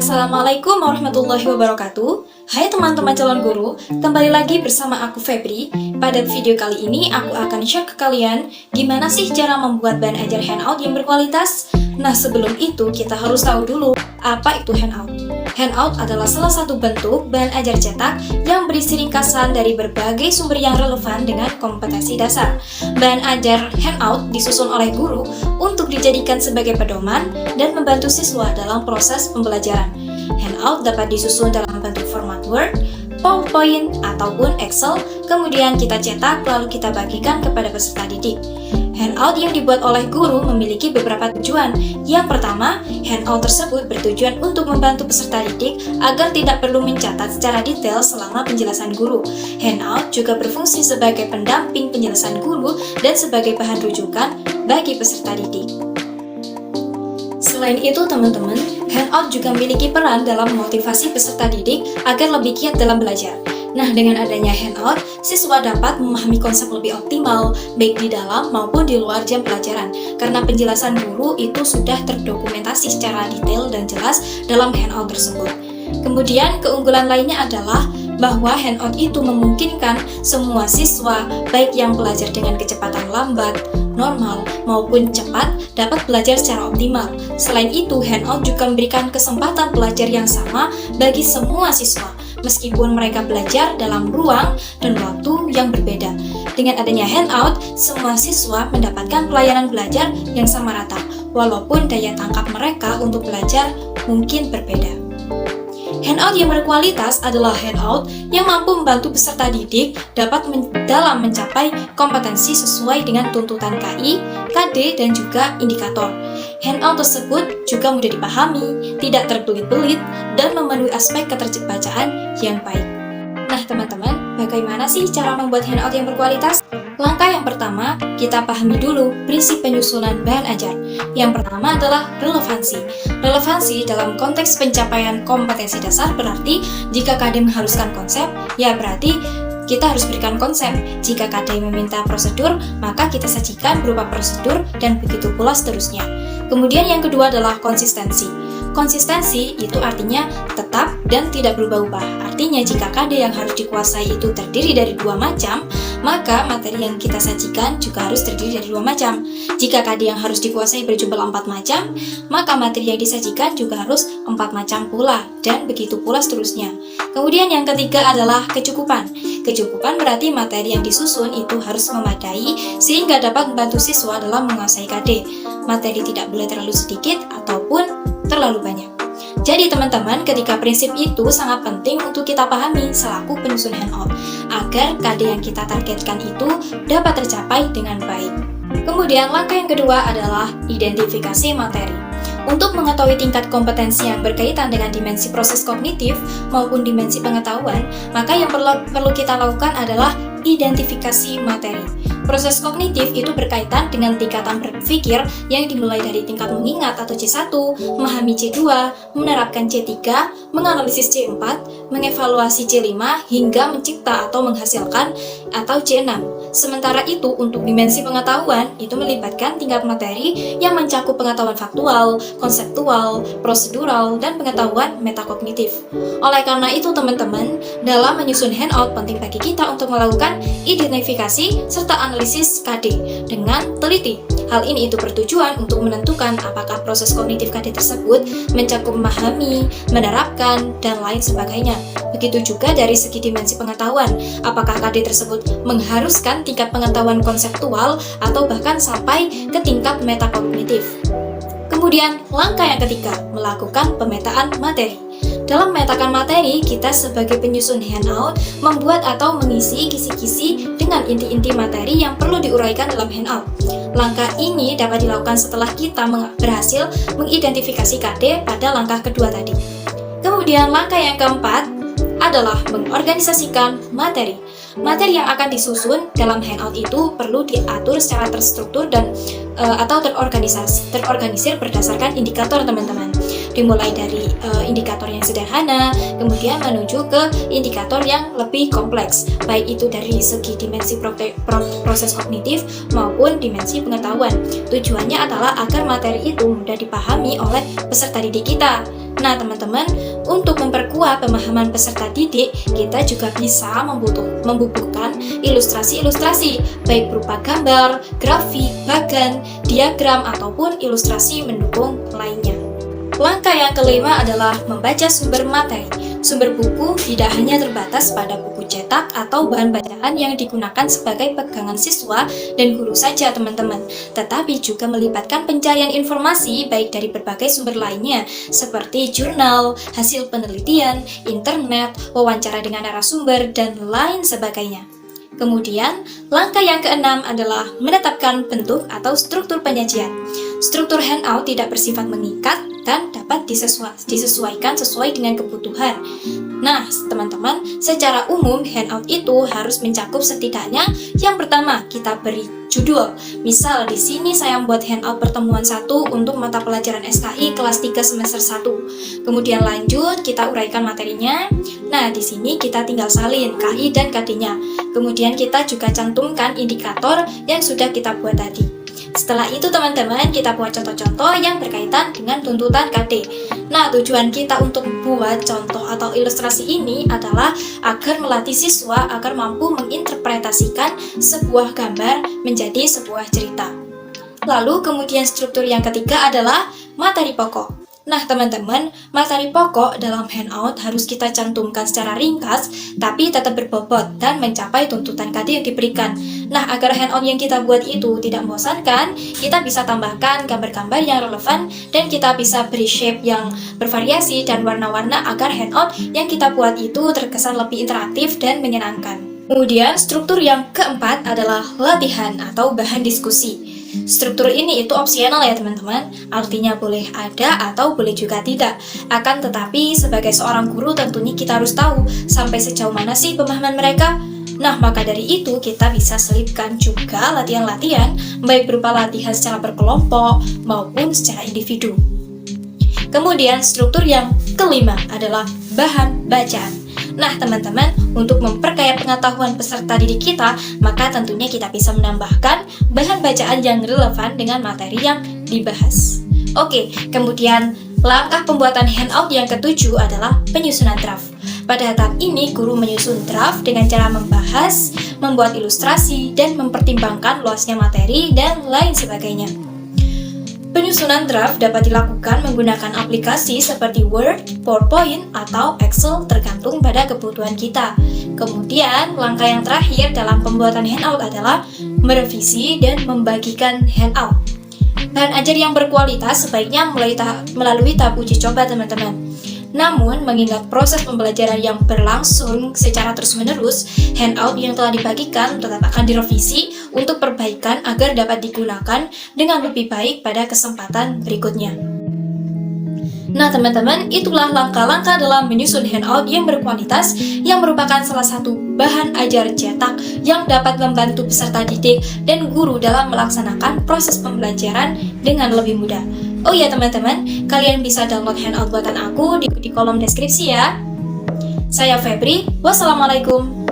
Assalamualaikum warahmatullahi wabarakatuh. Hai teman-teman calon guru, kembali lagi bersama aku Febri. Pada video kali ini aku akan share ke kalian gimana sih cara membuat bahan ajar handout yang berkualitas. Nah, sebelum itu kita harus tahu dulu apa itu handout. Handout adalah salah satu bentuk bahan ajar cetak yang berisi ringkasan dari berbagai sumber yang relevan dengan kompetensi dasar. Bahan ajar handout disusun oleh guru untuk dijadikan sebagai pedoman dan membantu siswa dalam proses pembelajaran. Handout dapat disusun dalam bentuk format Word, PowerPoint, ataupun Excel, kemudian kita cetak lalu kita bagikan kepada peserta didik. Handout yang dibuat oleh guru memiliki beberapa tujuan. Yang pertama, handout tersebut bertujuan untuk membantu peserta didik agar tidak perlu mencatat secara detail selama penjelasan guru. Handout juga berfungsi sebagai pendamping penjelasan guru dan sebagai bahan rujukan bagi peserta didik. Selain itu teman-teman, handout juga memiliki peran dalam memotivasi peserta didik agar lebih giat dalam belajar. Nah, dengan adanya handout, siswa dapat memahami konsep lebih optimal, baik di dalam maupun di luar jam pelajaran, karena penjelasan guru itu sudah terdokumentasi secara detail dan jelas dalam handout tersebut. Kemudian, keunggulan lainnya adalah bahwa handout itu memungkinkan semua siswa, baik yang belajar dengan kecepatan lambat, normal, maupun cepat, dapat belajar secara optimal. Selain itu, handout juga memberikan kesempatan belajar yang sama bagi semua siswa, meskipun mereka belajar dalam ruang dan waktu yang berbeda. Dengan adanya handout, semua siswa mendapatkan pelayanan belajar yang sama rata, walaupun daya tangkap mereka untuk belajar mungkin berbeda. Handout yang berkualitas adalah handout yang mampu membantu peserta didik dapat dalam mencapai kompetensi sesuai dengan tuntutan KI, KD, dan juga indikator. Handout tersebut juga mudah dipahami, tidak terbelit-belit, dan memenuhi aspek keterjebacaan yang baik. Nah teman-teman, bagaimana sih cara membuat handout yang berkualitas? Langkah yang pertama, kita pahami dulu prinsip penyusunan bahan ajar. Yang pertama adalah relevansi. Relevansi dalam konteks pencapaian kompetensi dasar berarti jika KD mengharuskan konsep, ya berarti kita harus berikan konsep. Jika KD meminta prosedur, maka kita sajikan berupa prosedur dan begitu pula seterusnya. Kemudian yang kedua adalah konsistensi. Konsistensi itu artinya tetap dan tidak berubah-ubah. Artinya jika KD yang harus dikuasai itu terdiri dari dua macam, maka materi yang kita sajikan juga harus terdiri dari dua macam. Jika KD yang harus dikuasai berjumlah 4 macam, maka materi yang disajikan juga harus 4 macam pula, dan begitu pula seterusnya. Kemudian yang ketiga adalah kecukupan. Kecukupan berarti materi yang disusun itu harus memadai sehingga dapat membantu siswa dalam menguasai KD. Materi tidak boleh terlalu sedikit ataupun terlalu banyak. Jadi teman-teman, ketika prinsip itu sangat penting untuk kita pahami selaku penyusun handout, agar KD yang kita targetkan itu dapat tercapai dengan baik. Kemudian langkah yang kedua adalah identifikasi materi. Untuk mengetahui tingkat kompetensi yang berkaitan dengan dimensi proses kognitif maupun dimensi pengetahuan, maka yang perlu kita lakukan adalah identifikasi materi. Proses kognitif itu berkaitan dengan tingkatan berpikir yang dimulai dari tingkat mengingat atau C1, memahami C2, menerapkan C3, menganalisis C4, mengevaluasi C5, hingga mencipta atau menghasilkan atau C6. Sementara itu, untuk dimensi pengetahuan, itu melibatkan tingkat materi yang mencakup pengetahuan faktual, konseptual, prosedural, dan pengetahuan metakognitif. Oleh karena itu, teman-teman, dalam menyusun handout penting bagi kita untuk melakukan identifikasi serta analisis KD dengan teliti. Hal ini itu bertujuan untuk menentukan apakah proses kognitif KD tersebut mencakup memahami, menerapkan, dan lain sebagainya. Begitu juga dari segi dimensi pengetahuan, apakah KD tersebut mengharuskan tingkat pengetahuan konseptual atau bahkan sampai ke tingkat metakognitif. Kemudian, langkah yang ketiga, melakukan pemetaan materi. Dalam memetakan materi, kita sebagai penyusun handout membuat atau mengisi kisi-kisi dengan inti-inti materi yang perlu diuraikan dalam handout. Langkah ini dapat dilakukan setelah kita berhasil mengidentifikasi KD pada langkah kedua tadi. Kemudian langkah yang keempat adalah mengorganisasikan materi. Materi yang akan disusun dalam handout itu perlu diatur secara terstruktur dan atau terorganisir berdasarkan indikator teman-teman. Dimulai dari indikator yang sederhana, kemudian menuju ke indikator yang lebih kompleks, baik itu dari segi dimensi proses kognitif maupun dimensi pengetahuan. Tujuannya adalah agar materi itu mudah dipahami oleh peserta didik kita. Nah teman-teman, untuk memperkuat pemahaman peserta didik, kita juga bisa membubuhkan ilustrasi-ilustrasi, baik berupa gambar, grafik, bahkan diagram ataupun ilustrasi mendukung lainnya. Langkah yang kelima adalah membaca sumber materi. Sumber buku tidak hanya terbatas pada buku cetak atau bahan bacaan yang digunakan sebagai pegangan siswa dan guru saja teman-teman, tetapi juga melibatkan pencarian informasi baik dari berbagai sumber lainnya seperti jurnal, hasil penelitian, internet, wawancara dengan narasumber, dan lain sebagainya. Kemudian, langkah yang keenam adalah menetapkan bentuk atau struktur penyajian. Struktur handout tidak bersifat mengikat dan dapat disesuaikan sesuai dengan kebutuhan. Nah, teman-teman, secara umum handout itu harus mencakup setidaknya yang pertama kita beri judul. Misal di sini saya membuat handout pertemuan 1 untuk mata pelajaran SKI kelas 3 semester 1. Kemudian lanjut kita uraikan materinya. Nah, di sini kita tinggal salin KI dan KD-nya. Kemudian kita juga cantumkan indikator yang sudah kita buat tadi. Setelah itu teman-teman, kita buat contoh-contoh yang berkaitan dengan tuntutan KD. Nah, tujuan kita untuk membuat contoh atau ilustrasi ini adalah agar melatih siswa agar mampu menginterpretasikan sebuah gambar menjadi sebuah cerita. Lalu kemudian struktur yang ketiga adalah materi pokok. Nah teman-teman, materi pokok dalam handout harus kita cantumkan secara ringkas, tapi tetap berbobot dan mencapai tuntutan KD yang diberikan. Nah, agar handout yang kita buat itu tidak membosankan, kita bisa tambahkan gambar-gambar yang relevan dan kita bisa beri shape yang bervariasi dan warna-warna agar handout yang kita buat itu terkesan lebih interaktif dan menyenangkan. Kemudian, struktur yang keempat adalah latihan atau bahan diskusi. Struktur ini itu opsional ya teman-teman, artinya boleh ada atau boleh juga tidak. Akan tetapi sebagai seorang guru tentunya kita harus tahu sampai sejauh mana sih pemahaman mereka. Nah, maka dari itu kita bisa selipkan juga latihan-latihan, baik berupa latihan secara berkelompok maupun secara individu. Kemudian struktur yang kelima adalah bahan bacaan. Nah teman-teman, untuk memperkaya pengetahuan peserta didik kita, maka tentunya kita bisa menambahkan bahan bacaan yang relevan dengan materi yang dibahas. Oke, kemudian langkah pembuatan handout yang ketujuh adalah penyusunan draft. Pada tahap ini, guru menyusun draft dengan cara membahas, membuat ilustrasi, dan mempertimbangkan luasnya materi, dan lain sebagainya. Penyusunan draft dapat dilakukan menggunakan aplikasi seperti Word, PowerPoint, atau Excel tergantung pada kebutuhan kita. Kemudian, langkah yang terakhir dalam pembuatan handout adalah merevisi dan membagikan handout. Bahan ajar yang berkualitas sebaiknya melalui tahap uji coba teman-teman. Namun, mengingat proses pembelajaran yang berlangsung secara terus-menerus, handout yang telah dibagikan tetap akan direvisi untuk perbaikan agar dapat digunakan dengan lebih baik pada kesempatan berikutnya. Nah teman-teman, itulah langkah-langkah dalam menyusun handout yang berkualitas yang merupakan salah satu bahan ajar cetak yang dapat membantu peserta didik dan guru dalam melaksanakan proses pembelajaran dengan lebih mudah. Oh iya teman-teman, kalian bisa download handout buatan aku di kolom deskripsi ya. Saya Febri, wassalamualaikum.